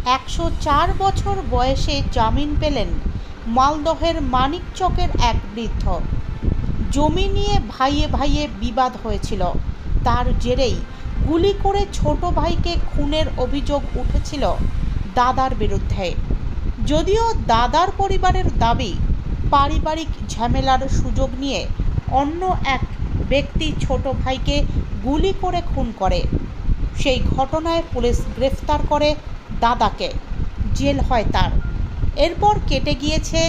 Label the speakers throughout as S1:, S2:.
S1: 104 বছর বয়সে জামিন পেলেন মালদহের মানিকচকের এক বৃদ্ধ। জমি নিয়ে ভাইয়ে ভাইয়ে বিবাদ হয়েছিল, তার জেরেই গুলি করে ছোট ভাইকে খুনের অভিযোগ উঠেছিল দাদার বিরুদ্ধে। যদিও দাদার পরিবারের দাবি পারিবারিক ঝামেলার সুযোগ নিয়ে অন্য এক ব্যক্তি ছোট ভাইকে গুলি করে খুন করে। সেই ঘটনায় পুলিশ গ্রেফতার করে দাদাকে, জেল হয় তার। এরপর কেটে গিয়েছে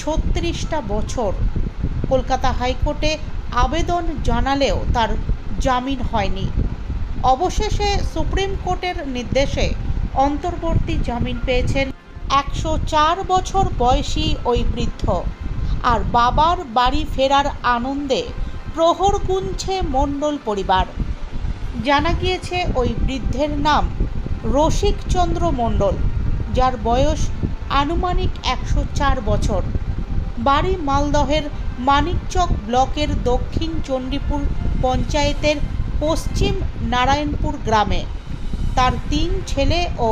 S1: 36টা বছর। কলকাতা হাইকোর্টে আবেদন জানালেও তার জামিন হয়নি। অবশেষে সুপ্রিম কোর্টের নির্দেশে অন্তর্বর্তী জামিন পেয়েছেন 104 বছর বয়সী ওই বৃদ্ধ। আর বাবার বাড়ি ফেরার আনন্দে প্রহর গুনছে মণ্ডল পরিবার। জানা গিয়েছে ওই বৃদ্ধের নাম রসিকচন্দ্র মণ্ডল, যার বয়স আনুমানিক 104 বছর। বাড়ি মালদহের মানিকচক ব্লকের দক্ষিণ চণ্ডীপুর পঞ্চায়েতের পশ্চিম নারায়ণপুর গ্রামে। তার 3 ছেলে ও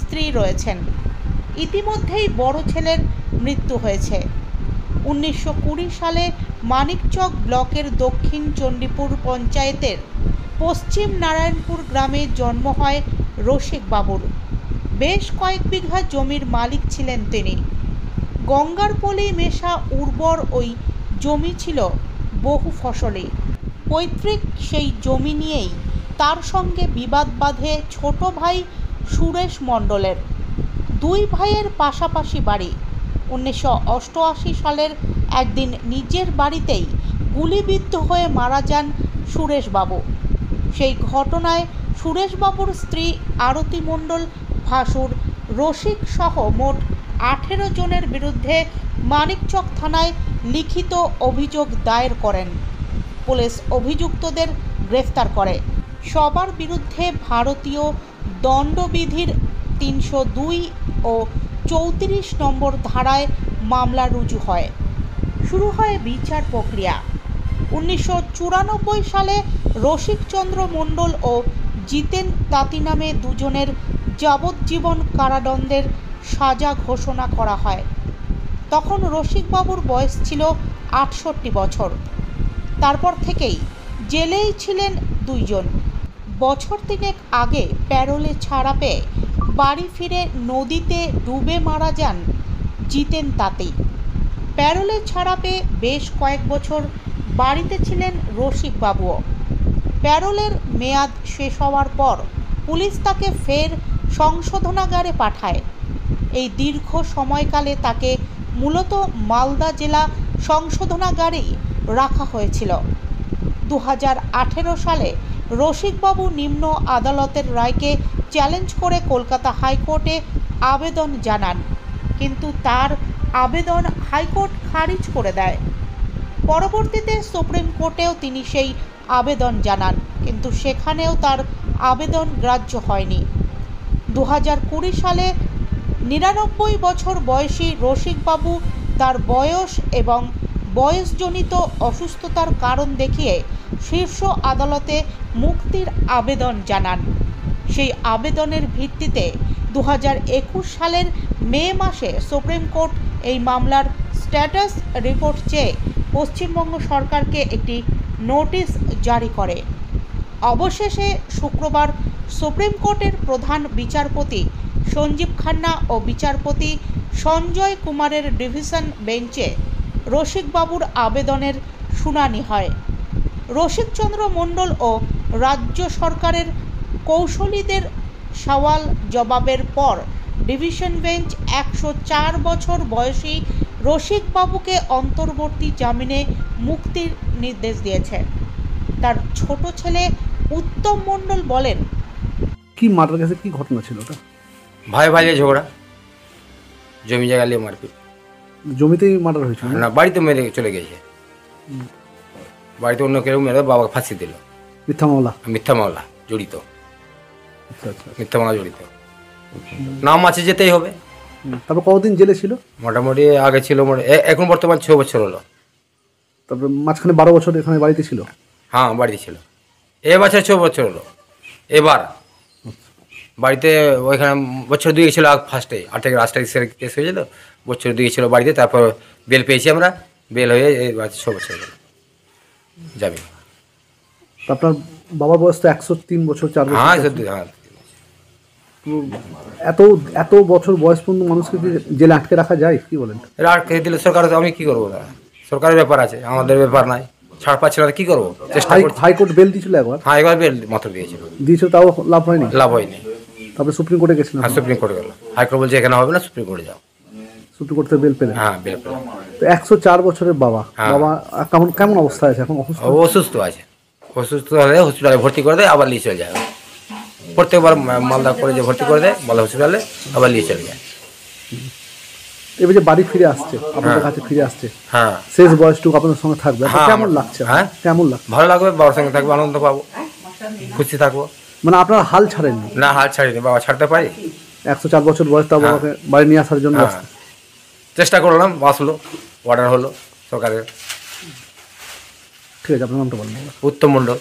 S1: স্ত্রী রয়েছেন। ইতিমধ্যেই বড় ছেলের মৃত্যু হয়েছে। 1920 সালে মানিকচক ব্লকের দক্ষিণ চণ্ডীপুর পঞ্চায়েতের পশ্চিম নারায়ণপুর গ্রামে জন্ম হয় রসিকবাবুর। বেশ কয়েক বিঘা জমির মালিক ছিলেন তিনি। গঙ্গার পলি মেশা উর্বর ওই জমি ছিল বহু ফসলি। পৈতৃক সেই জমি নিয়েই তার সঙ্গে বিবাদ বাধে ছোট ভাই সুরেশ মণ্ডলের। 2 ভাইয়ের পাশাপাশি বাড়ি। 1988 সালের একদিন নিজের বাড়িতেই গুলিবিদ্ধ হয়ে মারা যান সুরেশবাবু। সেই ঘটনায় সুরেশবাবুর স্ত্রী আরতি মণ্ডল, ভাসুর রসিক সহ মোট 18 জনের বিরুদ্ধে মানিকচক থানায় লিখিত অভিযোগ দায়ের করেন। পুলিশ অভিযুক্তদের গ্রেফতার করে। সবার বিরুদ্ধে ভারতীয় দণ্ডবিধির 302 ও 34 নম্বর ধারায় মামলা রুজু হয়। শুরু হয় বিচার প্রক্রিয়া। 1994 সালে রসিকচন্দ্র মণ্ডল ও জিতেন তাঁতি নামে 2 জনের যাবজ্জীবন কারাদণ্ডের সাজা ঘোষণা করা হয়। তখন রসিকবাবুর বয়স ছিল 68 বছর। তারপর থেকেই জেলেই ছিলেন 2 জন। বছর 3 আগে প্যারোলে ছাড়া পেয়ে বাড়ি ফিরে নদীতে ডুবে মারা যান জিতেন তাঁতি। প্যারোলে ছাড়া পেয়ে বেশ কয়েক বছর বাড়িতে ছিলেন রসিকবাবুও। প্যারোলের মেয়াদ শেষ হওয়ার পর পুলিশ তাকে ফের সংশোধনাগারে পাঠায়। এই দীর্ঘ সময়কালে তাকে মূলত মালদা জেলা সংশোধনাগারেই রাখা হয়েছিল। 2018 সালে রসিকবাবু নিম্ন আদালতের রায়কে চ্যালেঞ্জ করে কলকাতা হাইকোর্টে আবেদন জানান, কিন্তু তার আবেদন হাইকোর্ট খারিজ করে দেয়। পরবর্তীতে সুপ্রিম কোর্টেও তিনি সেই আবেদন জানান, কিন্তু সেখানেও তার আবেদন গ্রাহ্য হয়নি। 2020 সালে 99 বছর বয়সী রসিকবাবু তার বয়স এবং বয়সজনিত অসুস্থতার কারণ দেখিয়ে শীর্ষ আদালতে মুক্তির আবেদন জানান। সেই আবেদনের ভিত্তিতে 2021 সালের মে মাসে সুপ্রিম কোর্ট এই মামলার স্ট্যাটাস রিপোর্ট চেয়ে পশ্চিমবঙ্গ সরকারকে একটি নোটিশ জারি করে। অবশেষে শুক্রবার সুপ্রিম কোর্টের প্রধান বিচারপতি সঞ্জীব খান্না ও বিচারপতি সঞ্জয় কুমারের ডিভিশন বেঞ্চে রসিকবাবুর আবেদনের শুনানি হয়। রসিকচন্দ্র মণ্ডল ও রাজ্য সরকারের কৌশলীদের সওয়াল জবাবের পর ডিভিশন বেঞ্চ 104 বছর বয়সী রসিকবাবুকে অন্তর্বর্তী জামিনে মুক্তির নির্দেশ দিয়েছে। তার ছোট ছেলে উত্তম মণ্ডল বলেন,
S2: কি মার্ডার কেসে কি ঘটনা ছিল ওটা?
S3: ভাই ভাই ঝগড়া, জমি জায়গা নিয়ে মারপিট।
S2: জমিতেই মার্ডার হয়েছিল
S3: না, বাড়িতে মেরে চলে গেছে। বাড়িতে অন্য কেউ মেরে বাবাকে ফাঁসি দিল।
S2: মিথ্যা মামলা?
S3: মিথ্যা মামলা জড়িত।
S2: আচ্ছা আচ্ছা।
S3: মিথ্যা মামলা জড়িত, নাম আছে, যেতেই হবে।
S2: তারপর কতদিন জেলে ছিল?
S3: মোটামুটি আগে ছিল, এখন বর্তমান 6 বছর হলো।
S2: তারপরে মাঝখানে 12 বছর এখানে বাড়িতে ছিল?
S3: হ্যাঁ, বাড়িতে ছিল। এ বছর 6 বছর হলো এবার। বাড়িতে ওইখানে বছর দুই ছিল ফার্স্টে 8 তারিখ কেস হয়েছিল, বছর দুই ছিল বাড়িতে, তারপর বেল পেয়েছি আমরা, বেল হয়ে এই 6 বছর গেল যাবে।
S2: তো আপনার বাবার বয়স তো 103 বছর 4 বছর।
S3: হ্যাঁ সত্যি, হ্যাঁ।
S2: তো এত এত বছর বয়স পর্যন্ত মানুষকে কি জেলে আটকে রাখা যায়, কি বলেন?
S3: এরা আর খেয়ে দিলে সরকার, আমি কী করবো দাদা, সরকারের ব্যাপার আছে, আমাদের ব্যাপার নাই। ছাড় পাচ্ছি না, কী করবো, চেষ্টা করছি।
S2: হাইকোর্ট বেল দিয়েছিল একবার,
S3: হ্যাঁ একবার বেল মাত্র দিয়েছিল,
S2: দিয়েছিল, তাও লাভ হয়নি।
S3: লাভ হয়নি।
S2: তারপরে সুপ্রিম কোর্টে গেছিলেন,
S3: হ্যাঁ সুপ্রিম কোর্টে গেল, হাইকোর্ট বলছে এখানে হবে না, সুপ্রিম কোর্টে যাও।
S2: সুপ্রিম কোর্ট থেকে বেল পেলেন।
S3: হ্যাঁ বেল পেলাম।
S2: তো 104 বছরের বাবা,
S3: হ্যাঁ।
S2: বাবা কেমন কেমন অবস্থায় আছে এখন? অসুস্থ?
S3: ও অসুস্থ আছে, অসুস্থ হলে হসপিটালে ভর্তি করে দেয়, আবার নিয়ে চলে যায়। প্রত্যেকবার মালদা করে যে ভর্তি করে দেয় মালদা হসপিটালে, আবার নিয়ে চলে যায়।
S2: এবার যে বাড়ি ফিরে আসছে, আপনাদের কাছে ফিরে আসছে,
S3: হ্যাঁ
S2: শেষ বয়সটুকু আপনাদের সঙ্গে থাকবে, আপনার
S3: হ্যাঁ,
S2: কেমন লাগছে?
S3: হ্যাঁ
S2: কেমন লাগছে?
S3: ভালো লাগবে, বাবার সঙ্গে থাকবো, আনন্দ পাবো, খুশি থাকবো।
S2: মানে আপনার হাল ছাড়েননি?
S3: না হাল ছাড়িনি, বাবা ছাড়তে পারি।
S2: 104 বছর বয়স, তাও বাবাকে বাড়ি নিয়ে আসার জন্য
S3: হ্যাঁ চেষ্টা করলাম, আসলো, অর্ডার হলো সরকারের।
S2: ঠিক আছে, আপনার নামটা বলুন।
S3: উত্তম মণ্ডল।